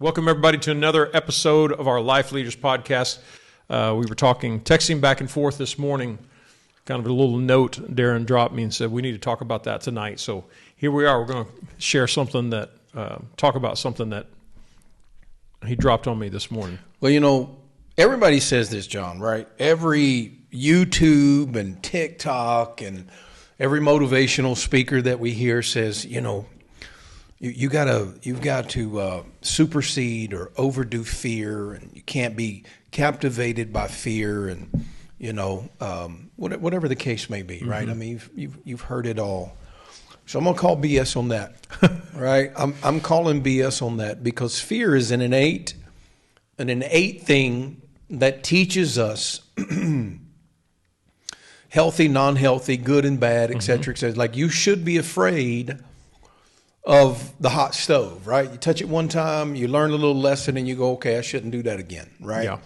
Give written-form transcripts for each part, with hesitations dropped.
Welcome, everybody, to another episode of our Life Leaders Podcast. We were texting back and forth this morning, kind of a little note Darrin dropped me and said, we need to talk about that tonight. So here we are. We're going to share something that, talk about something that he dropped on me this morning. Well, you know, everybody says this, John, right? Every YouTube and TikTok and every motivational speaker that we hear says, you know, you've got to supersede or overdo fear, and you can't be captivated by fear, and you know, whatever the case may be, right? I mean, you've heard it all. So I'm gonna call BS on that, right? I'm calling BS on that because fear is an innate thing that teaches us healthy, non-healthy, good and bad, et cetera, et cetera. Like, you should be afraid of the hot stove, right? You touch it one time, you learn a little lesson, and you go, okay, I shouldn't do that again, right? Yeah.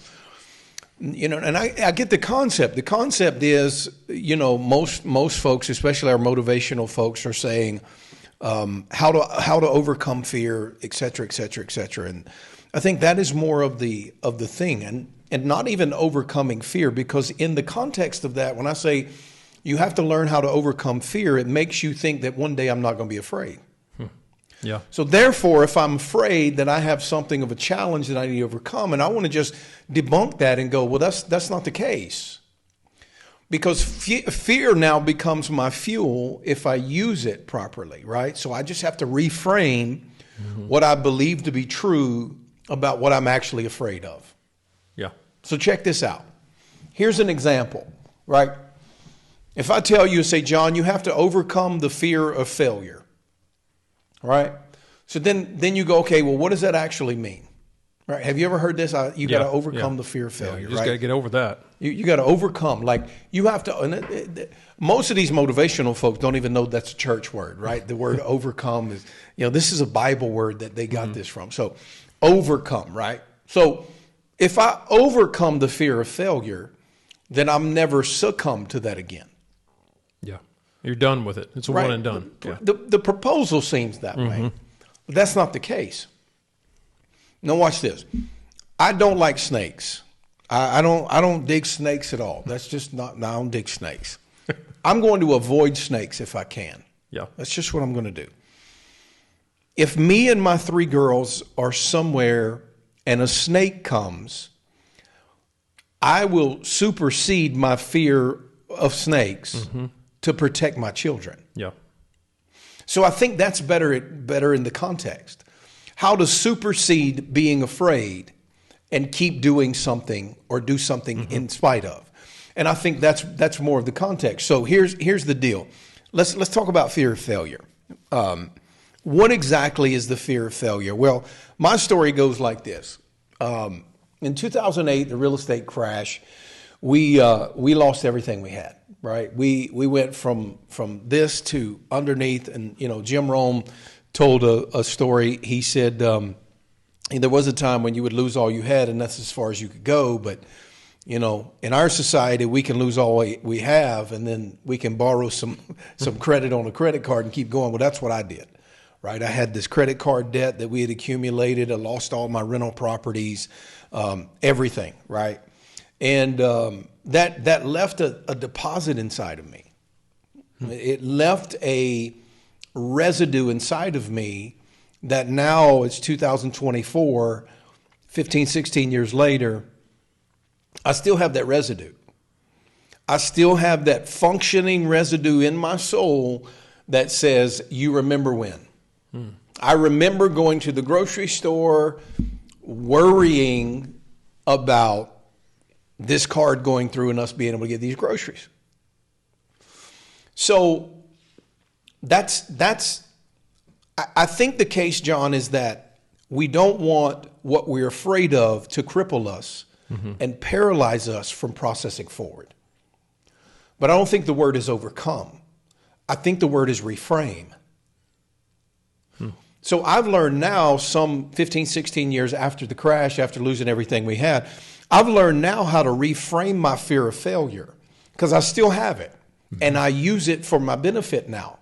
You know, and I get the concept. The concept is, you know, most folks, especially our motivational folks, are saying how to overcome fear, et cetera, et cetera, et cetera. And I think that is more of the thing, and not even overcoming fear, because in the context of that, when I say you have to learn how to overcome fear, it makes you think that one day I'm not going to be afraid. Yeah. So therefore, if I'm afraid that I have something of a challenge that I need to overcome, and I want to just debunk that and go, well, that's not the case. Because fear now becomes my fuel if I use it properly, right? So I just have to reframe what I believe to be true about what I'm actually afraid of. Yeah. So check this out. Here's an example, right? If I tell you, say, John, you have to overcome the fear of failure. Right? So then you go, okay, well, what does that actually mean? Right? Have you ever heard this? You got to overcome the fear of failure. You just got to get over that. You got to overcome. Like, you have to, and most of these motivational folks don't even know that's a church word, right? The word overcome is, you know, this is a Bible word that they got this from. So overcome, right? So if I overcome the fear of failure, then I'm never succumb to that again. Yeah. You're done with it. It's a one and done. Yeah. The proposal seems that way, but that's not the case. Now watch this. I don't like snakes. I don't dig snakes at all. That's just not. I don't dig snakes. I'm going to avoid snakes if I can. Yeah, that's just what I'm going to do. If me and my 3 girls are somewhere and a snake comes, I will supersede my fear of snakes to protect my children. Yeah. So I think that's better in the context. How to supersede being afraid and keep doing something or do something in spite of. And I think that's more of the context. So here's the deal. Let's talk about fear of failure. What exactly is the fear of failure? Well, my story goes like this. In 2008, the real estate crash, we lost everything we had. Right, we went from this to underneath, and you know, Jim Rome told a story. He said there was a time when you would lose all you had, and that's as far as you could go. But you know, in our society, we can lose all we have, and then we can borrow some credit on a credit card and keep going. Well, that's what I did. Right, I had this credit card debt that we had accumulated. I lost all my rental properties, everything. Right, and that left a deposit inside of me. It left a residue inside of me that now it's 2024, 15, 16 years later, I still have that residue. I still have that functioning residue in my soul that says, you remember when. I remember going to the grocery store, worrying about this card going through and us being able to get these groceries. So I think the case, John, is that we don't want what we're afraid of to cripple us and paralyze us from processing forward. But I don't think the word is overcome. I think the word is reframe. So I've learned now, some 15, 16 years after the crash, after losing everything we had, I've learned now how to reframe my fear of failure, because I still have it and I use it for my benefit now.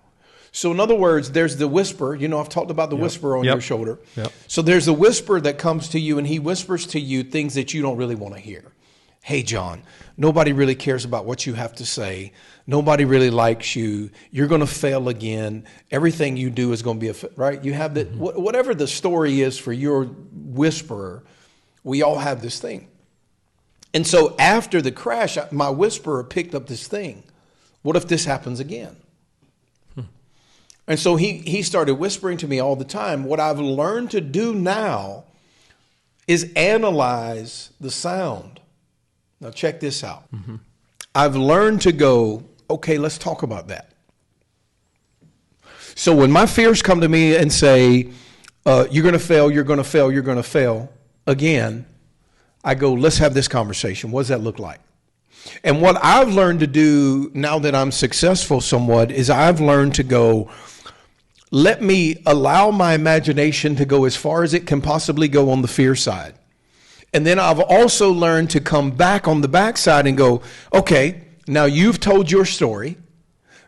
So in other words, there's the whisper. You know, I've talked about the whisper on your shoulder. Yep. So there's the whisper that comes to you, and he whispers to you things that you don't really want to hear. Hey, John, nobody really cares about what you have to say. Nobody really likes you. You're going to fail again. Everything you do is going to be right. You have that, whatever the story is for your whisperer, we all have this thing. And so after the crash, my whisperer picked up this thing. What if this happens again? And so he started whispering to me all the time. What I've learned to do now is analyze the sound. Now check this out. I've learned to go, okay, let's talk about that. So when my fears come to me and say, you're going to fail, you're going to fail, you're going to fail again, I go, let's have this conversation. What does that look like? And what I've learned to do now that I'm successful somewhat is I've learned to go, let me allow my imagination to go as far as it can possibly go on the fear side. And then I've also learned to come back on the backside and go, okay, now you've told your story.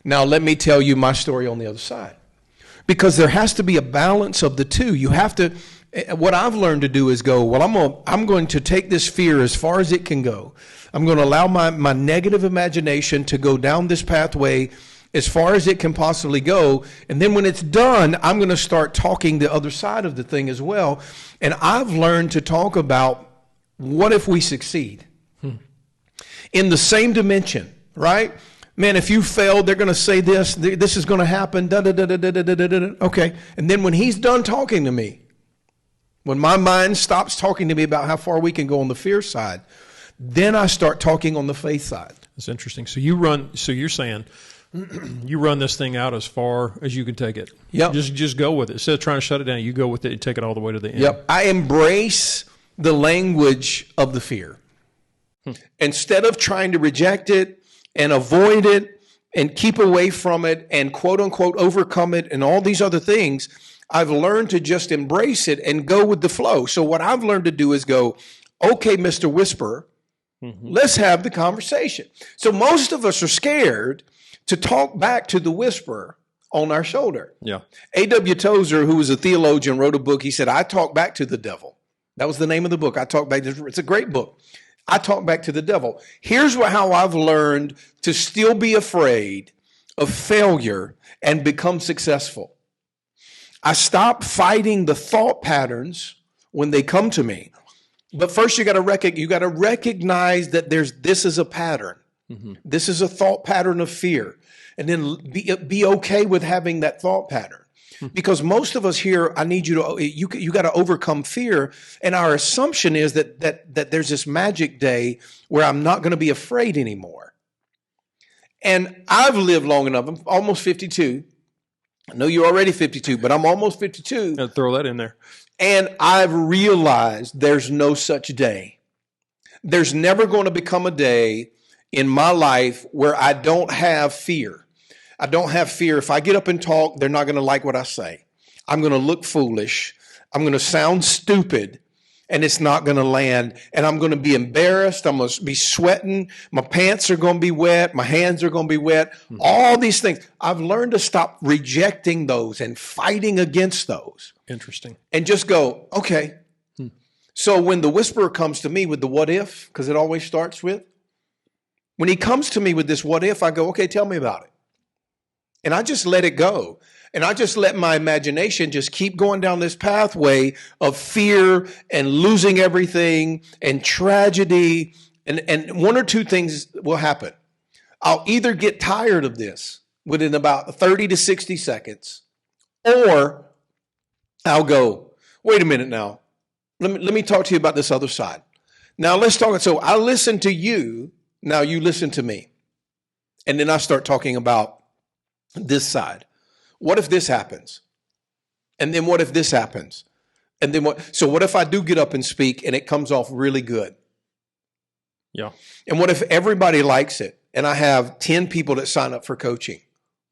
Now let me tell you my story on the other side. Because there has to be a balance of the two. You have to, what I've learned to do is go, well, I'm going to take this fear as far as it can go. I'm going to allow my negative imagination to go down this pathway as far as it can possibly go. And then when it's done, I'm going to start talking the other side of the thing as well. And I've learned to talk about, what if we succeed? In the same dimension, right? Man, if you fail, they're going to say this is going to happen, okay. And then when he's done talking to me, when my mind stops talking to me about how far we can go on the fear side, then I start talking on the faith side. That's interesting. So you're saying you run this thing out as far as you can take it. Yep. Just go with it. Instead of trying to shut it down, you go with it and take it all the way to the end. Yep. I embrace the language of the fear. Instead of trying to reject it and avoid it and keep away from it and quote unquote overcome it and all these other things, I've learned to just embrace it and go with the flow. So what I've learned to do is go, okay, Mr. Whisperer, let's have the conversation. So most of us are scared to talk back to the whisperer on our shoulder. Yeah. A.W. Tozer, who was a theologian, wrote a book. He said, I talk back to the devil. That was the name of the book. I talk back. It's a great book. I talk back to the devil. Here's how I've learned to still be afraid of failure and become successful. I stop fighting the thought patterns when they come to me. But first you got to recognize that this is a pattern. This is a thought pattern of fear. And then be okay with having that thought pattern. Because most of us here, I need you got to overcome fear. And our assumption is that there's this magic day where I'm not going to be afraid anymore. And I've lived long enough. I'm almost 52. I know you're already 52, but I'm almost 52. I'll throw that in there. And I've realized there's no such day. There's never going to become a day in my life where I don't have fear. I don't have fear. If I get up and talk, they're not going to like what I say. I'm going to look foolish. I'm going to sound stupid, and it's not going to land. And I'm going to be embarrassed. I'm going to be sweating. My pants are going to be wet. My hands are going to be wet. All these things. I've learned to stop rejecting those and fighting against those. Interesting. And just go, okay. So when the whisperer comes to me with the what if, because it always starts with, when he comes to me with this what if, I go, okay, tell me about it. And I just let it go. And I just let my imagination just keep going down this pathway of fear and losing everything and tragedy. And one or two things will happen. I'll either get tired of this within about 30 to 60 seconds, or I'll go, wait a minute now. Let me talk to you about this other side. Now let's talk. So I listen to you. Now you listen to me. And then I start talking about this side. What if this happens? And then what if this happens? And then what? So what if I do get up and speak and it comes off really good? Yeah. And what if everybody likes it and I have 10 people that sign up for coaching?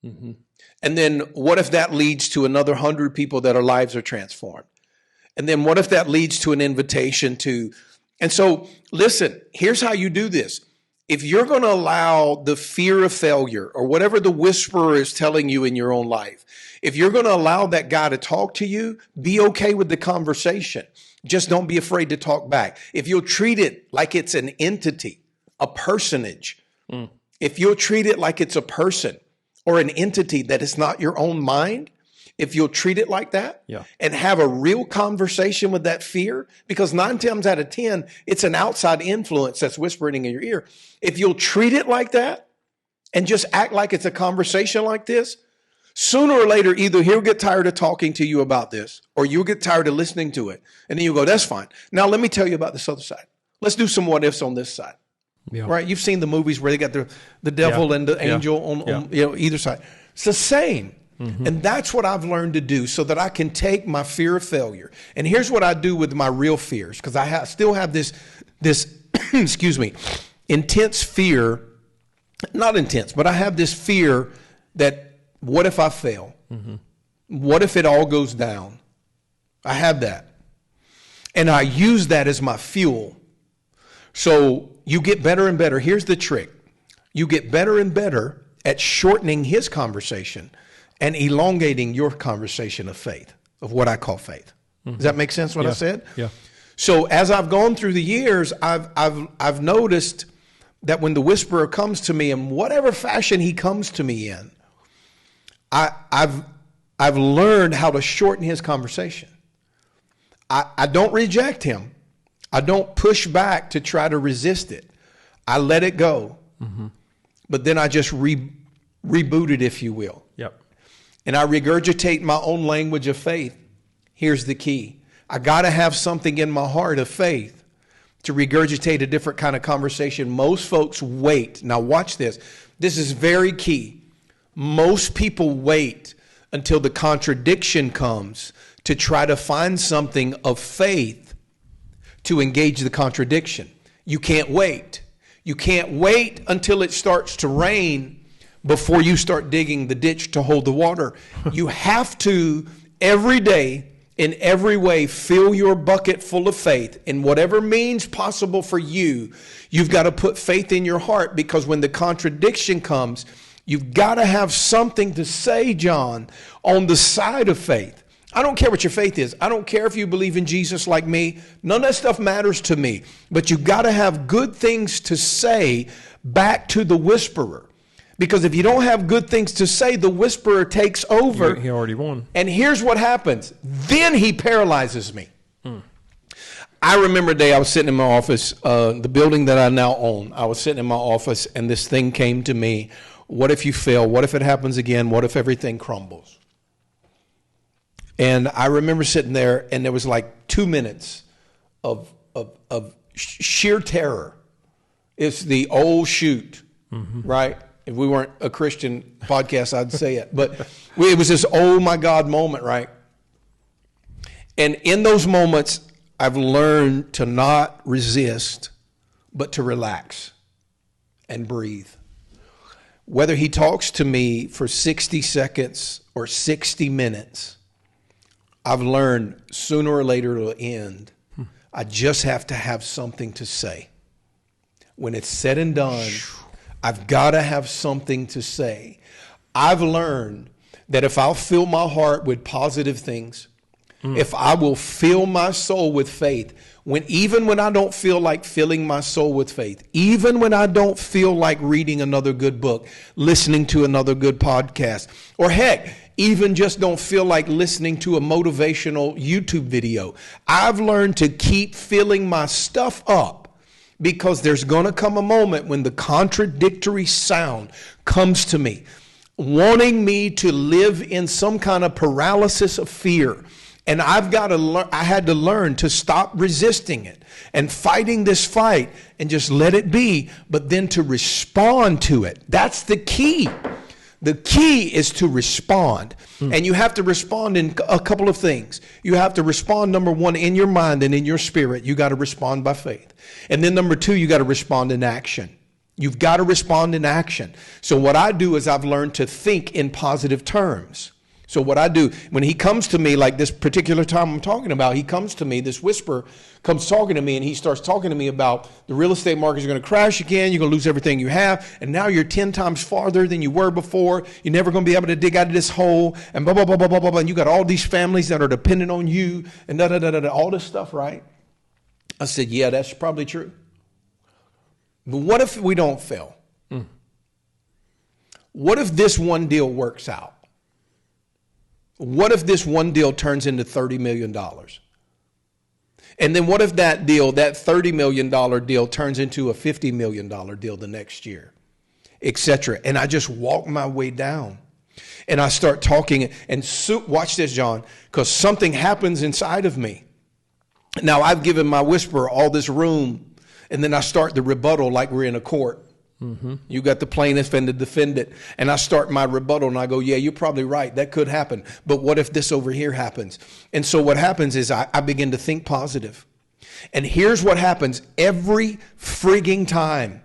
And then what if that leads to another 100 people that our lives are transformed? And then what if that leads to an invitation to, and so listen, here's how you do this. if you're going to allow the fear of failure or whatever the whisperer is telling you in your own life, if you're going to allow that guy to talk to you, be okay with the conversation. Just don't be afraid to talk back. If you'll treat it like it's an entity, a personage, if you'll treat it like it's a person or an entity that is not your own mind, if you'll treat it like that and have a real conversation with that fear, because 9 times out of 10, it's an outside influence that's whispering in your ear. If you'll treat it like that and just act like it's a conversation like this, sooner or later, either he'll get tired of talking to you about this or you'll get tired of listening to it. And then you'll go, that's fine. Now, let me tell you about this other side. Let's do some what ifs on this side. Yeah. Right? You've seen the movies where they got the devil and the angel on either side. It's the same. Mm-hmm. And that's what I've learned to do so that I can take my fear of failure. And here's what I do with my real fears, because I still have this excuse me, intense fear, not intense, but I have this fear that what if I fail? Mm-hmm. What if it all goes down? I have that. And I use that as my fuel. So you get better and better. Here's the trick. You get better and better at shortening his conversation and elongating your conversation of faith, of what I call faith. Mm-hmm. Does that make sense what I said? Yeah. So as I've gone through the years, I've noticed that when the whisperer comes to me in whatever fashion he comes to me in, I've learned how to shorten his conversation. I don't reject him. I don't push back to try to resist it. I let it go. Mm-hmm. But then I just reboot it, if you will. Yep. And I regurgitate my own language of faith. Here's the key. I got to have something in my heart of faith to regurgitate a different kind of conversation. Most folks wait. Now watch this. This is very key. Most people wait until the contradiction comes to try to find something of faith to engage the contradiction. You can't wait. You can't wait until it starts to rain before you start digging the ditch to hold the water. You have to, every day, in every way, fill your bucket full of faith in whatever means possible for you. You've got to put faith in your heart, because when the contradiction comes, you've got to have something to say, John, on the side of faith. I don't care what your faith is. I don't care if you believe in Jesus like me. None of that stuff matters to me. But you've got to have good things to say back to the whisperer. Because if you don't have good things to say, the whisperer takes over. He already won. And here's what happens. Then he paralyzes me. I remember a day I was sitting in my office, the building that I now own. I was sitting in my office and this thing came to me. What if you fail? What if it happens again? What if everything crumbles? And I remember sitting there and there was like 2 minutes of sheer terror. It's the old shoot, right? If we weren't a Christian podcast, I'd say it. But it was this, oh my God moment, right? And in those moments, I've learned to not resist, but to relax and breathe. Whether he talks to me for 60 seconds or 60 minutes, I've learned sooner or later it'll end. I just have to have something to say. When it's said and done, I've got to have something to say. I've learned that if I'll fill my heart with positive things, if I will fill my soul with faith, even when I don't feel like filling my soul with faith, even when I don't feel like reading another good book, listening to another good podcast, or heck, even just don't feel like listening to a motivational YouTube video, I've learned to keep filling my stuff up. Because there's going to come a moment when the contradictory sound comes to me, wanting me to live in some kind of paralysis of fear. And I had to learn to stop resisting it and fighting this fight and just let it be, but then to respond to it. That's the key. The key is to respond. And you have to respond in a couple of things. You have to respond, number one, in your mind and in your spirit. You got to respond by faith. And then number two, you got to respond in action. You've got to respond in action. So what I do is I've learned to think in positive terms. So what I do, when he comes to me, like this particular time I'm talking about, he comes to me, this whisper comes talking to me, and he starts talking to me about the real estate market is going to crash again. You're going to lose everything you have. And now you're 10 times farther than you were before. You're never going to be able to dig out of this hole, and blah, blah, blah, blah, blah, blah. And you got all these families that are dependent on you, and da, da, da, da, da, all this stuff, right? I said, yeah, that's probably true. But what if we don't fail? What if this one deal works out? What if this one deal turns into $30 million? And then what if that deal, that $30 million deal, turns into a $50 million deal the next year, etc.? And I just walk my way down. And I start talking. And watch this, John, because something happens inside of me. Now, I've given my whisperer all this room. And then I start the rebuttal like we're in a court. You got the plaintiff and the defendant, and I start my rebuttal and I go, yeah, you're probably right. That could happen. But what if this over here happens? And so what happens is I begin to think positive. And here's what happens every frigging time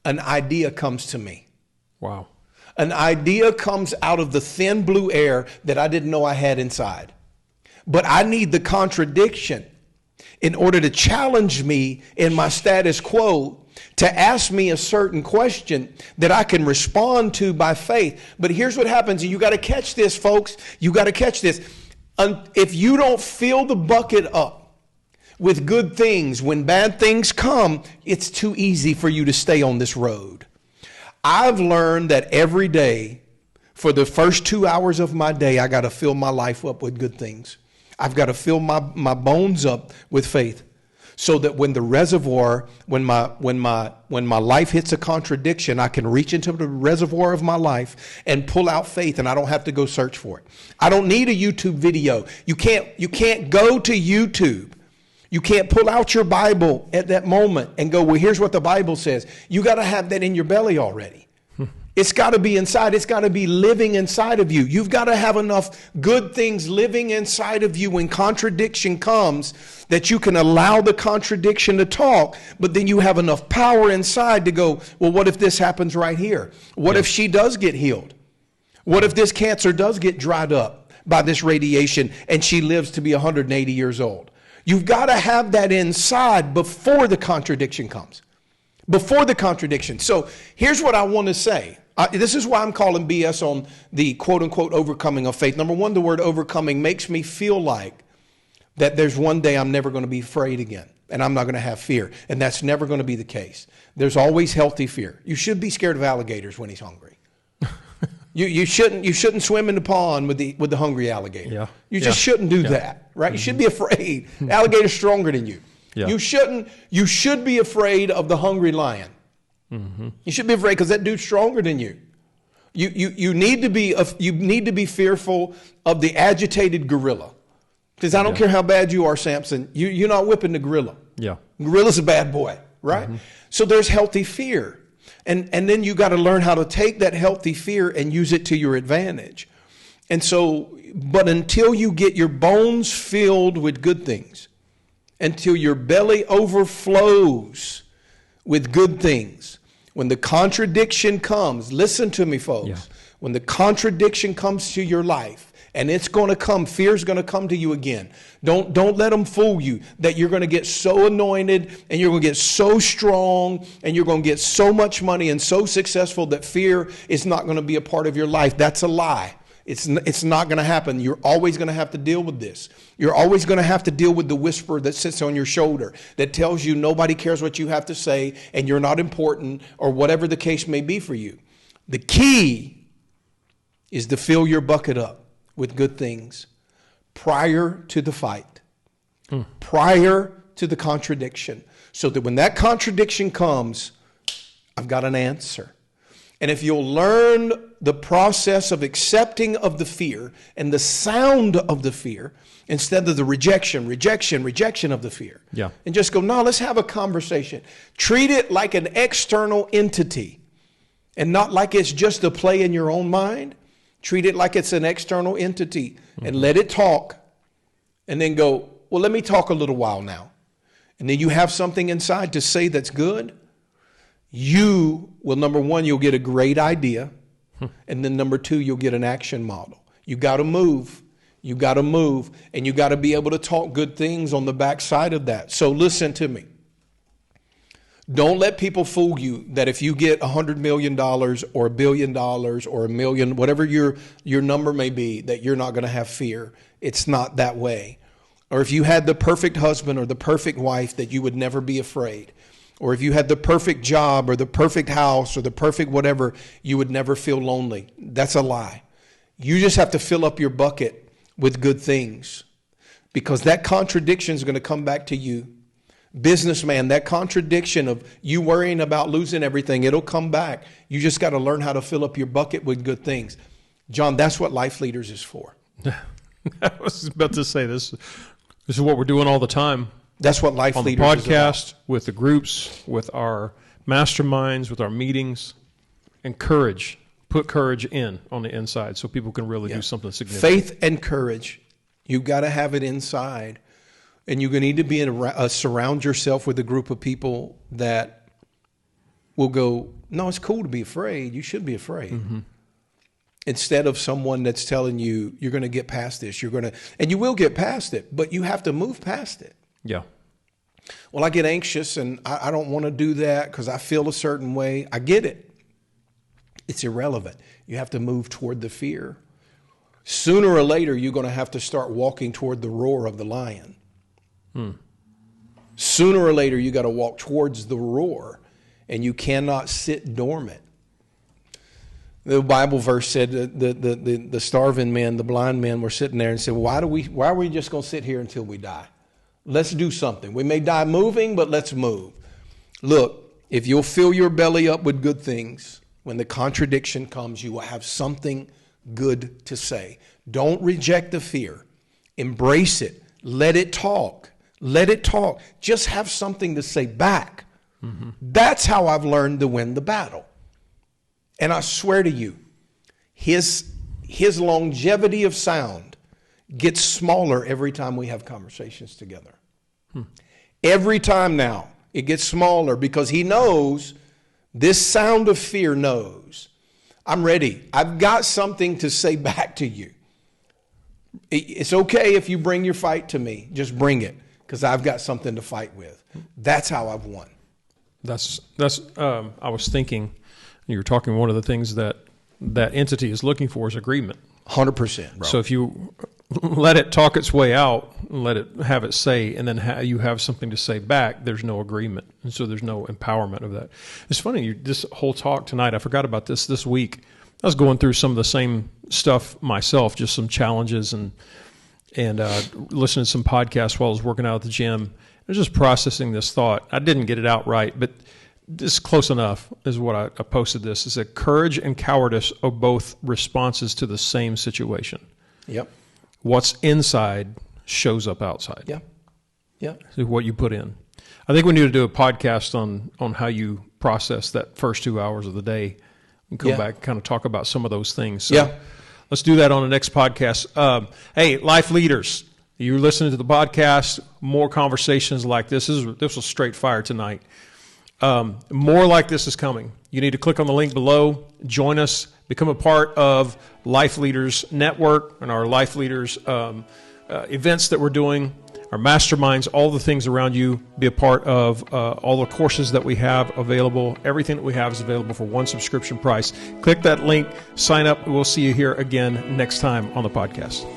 an idea comes to me. Wow. An idea comes out of the thin blue air that I didn't know I had inside. But I need the contradiction in order to challenge me in my status quo, to ask me a certain question that I can respond to by faith. But here's what happens, and you got to catch this, folks. You got to catch this. If you don't fill the bucket up with good things, when bad things come, it's too easy for you to stay on this road. I've learned that every day, for the first 2 hours of my day, I got to fill my life up with good things. I've got to fill my bones up with faith. So that when the reservoir, when my life hits a contradiction, I can reach into the reservoir of my life and pull out faith, and I don't have to go search for it. I don't need a YouTube video. You can't go to YouTube. You can't pull out your Bible at that moment and go, well, here's what the Bible says. You got to have that in your belly already. It's got to be inside. It's got to be living inside of you. You've got to have enough good things living inside of you when contradiction comes that you can allow the contradiction to talk, but then you have enough power inside to go, well, what if this happens right here? What if she does get healed? What if this cancer does get dried up by this radiation and she lives to be 180 years old? You've got to have that inside before the contradiction comes. Before the contradiction. So here's what I want to say. This is why I'm calling BS on the quote-unquote overcoming of faith. Number one, the word overcoming makes me feel like that there's one day I'm never going to be afraid again, and I'm not going to have fear, and that's never going to be the case. There's always healthy fear. You should be scared of alligators when he's hungry. You shouldn't swim in the pond with the hungry alligator. Yeah. You just shouldn't do that, right? You should be afraid. Alligator's stronger than you. Yeah. You should be afraid of the hungry lion. You should be afraid because that dude's stronger than you. You need to be fearful of the agitated gorilla. Because I don't care how bad you are, Samson, you're not whipping the gorilla. Yeah. Gorilla's a bad boy, right? So there's healthy fear. And then you got to learn how to take that healthy fear and use it to your advantage. And so, but until you get your bones filled with good things, until your belly overflows with good things, when the contradiction comes, listen to me, folks. When the contradiction comes to your life, and it's going to come, fear's going to come to you again. Don't let them fool you that you're going to get so anointed and you're going to get so strong and you're going to get so much money and so successful that fear is not going to be a part of your life. That's a lie. It's not going to happen. You're always going to have to deal with this. You're always going to have to deal with the whisper that sits on your shoulder that tells you nobody cares what you have to say and you're not important or whatever the case may be for you. The key is to fill your bucket up with good things prior to the fight, prior to the contradiction, so that when that contradiction comes, I've got an answer. And if you'll learn the process of accepting of the fear and the sound of the fear instead of the rejection of the fear, and just go, no, let's have a conversation. Treat it like an external entity and not like it's just a play in your own mind. Treat it like it's an external entity and let it talk, and then go, well, let me talk a little while now. And then you have something inside to say that's good. You will, number one, you'll get a great idea. And then number two, you'll get an action model. You got to move. You got to move. And you got to be able to talk good things on the backside of that. So listen to me. Don't let people fool you that if you get $100 million or $1 billion or $1 million, whatever your number may be, that you're not going to have fear. It's not that way. Or if you had the perfect husband or the perfect wife, that you would never be afraid. Or if you had the perfect job or the perfect house or the perfect whatever, you would never feel lonely. That's a lie. You just have to fill up your bucket with good things, because that contradiction is going to come back to you. Businessman, that contradiction of you worrying about losing everything, it'll come back. You just got to learn how to fill up your bucket with good things. John, that's what Life Leaders is for. I was about to say this. This is what we're doing all the time. That's what Life Leaders is about. On the podcast, with the groups, with our masterminds, with our meetings. And courage. Put courage in on the inside so people can really do something significant. Faith and courage. You've got to have it inside. And you're going to need to be surround yourself with a group of people that will go, no, it's cool to be afraid. You should be afraid. Mm-hmm. Instead of someone that's telling you, you're going to get past this. And you will get past it, but you have to move past it. Yeah. Well, I get anxious and I don't want to do that because I feel a certain way. I get it. It's irrelevant. You have to move toward the fear. Sooner or later, you're going to have to start walking toward the roar of the lion. Sooner or later, you got to walk towards the roar, and you cannot sit dormant. The Bible verse said the starving men, the blind men were sitting there and said, why are we just going to sit here until we die? Let's do something. We may die moving, but let's move. Look, if you'll fill your belly up with good things, when the contradiction comes, you will have something good to say. Don't reject the fear. Embrace it. Let it talk. Let it talk. Just have something to say back. Mm-hmm. That's how I've learned to win the battle. And I swear to you, his longevity of sound gets smaller every time we have conversations together. Every time now, it gets smaller because he knows, this sound of fear knows, I'm ready. I've got something to say back to you. It's okay if you bring your fight to me. Just bring it, because I've got something to fight with. That's how I've won. I was thinking, you were talking, one of the things that entity is looking for is agreement. 100%. Bro. So if you let it talk its way out, let it have it say, and then you have something to say back, there's no agreement. And so there's no empowerment of that. It's funny, this whole talk tonight, I forgot about this week. I was going through some of the same stuff myself, just some challenges and listening to some podcasts while I was working out at the gym. I was just processing this thought. I didn't get it out right, but this is close enough is what I posted this. Is that courage and cowardice are both responses to the same situation. Yep. What's inside shows up outside. Yeah. Yeah. So what you put in. I think we need to do a podcast on how you process that first 2 hours of the day and go back and kind of talk about some of those things. So let's do that on the next podcast. Hey, Life Leaders, you're listening to the podcast, more conversations like this. This was straight fire tonight. More like this is coming. You need to click on the link below, join us, become a part of Life Leaders Network and our Life Leaders events that we're doing, our masterminds, all the things around you. Be a part of all the courses that we have available. Everything that we have is available for one subscription price. Click that link, sign up, and we'll see you here again next time on the podcast.